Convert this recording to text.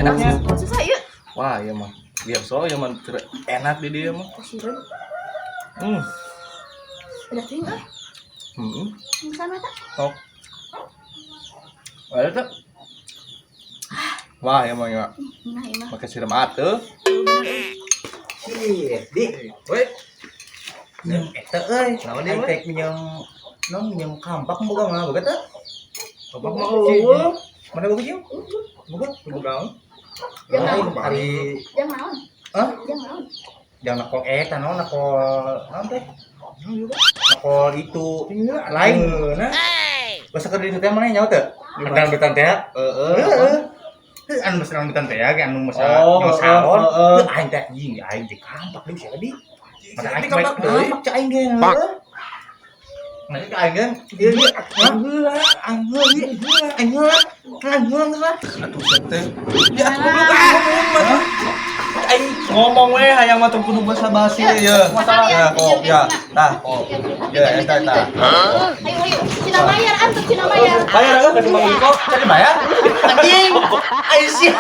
Enaknya. Susah yuk. Wah, iya mah. Biar so ya mah enak di dia mah. Kasihan. Hmm. Ada ting ah. Sana tak? Sok. Ada tuh. Wah, ya mah ya. Nah. Pakai siram atuh. Dik, Woi. eta euy, Naon dia, tek minjem kampak boga mah boga teh. Bapak mah eueuh. Mana boga jeung? Boga, boga. Jangan Hari Jangan naon. hah? Jangan naon. Jangan nakol eta naon naon teh? Nakol itu lain. Nah. Basa keur di teh mana nyawa teh? Betan betan teh. Heeh. Anu mesen betan teh ge anu mesen nyawa salon. Teu aing teh anjing aing teh kampak deui sia di. Mata aing kampak deui. Kampak aing ge. Nah, aing kan ieu dia angeun lah. Atuh teh. Ya goblok ngomong. Aing ngomong we hayang mah teu kudu basa-basi ya. Ya, kok ya. Tah, kok. Ya, eta. Ayo. Cina bayar antum cina bayar. Bayar enggak kasih Mang Iko? Tadi bayar? Anjing. Ayo sih.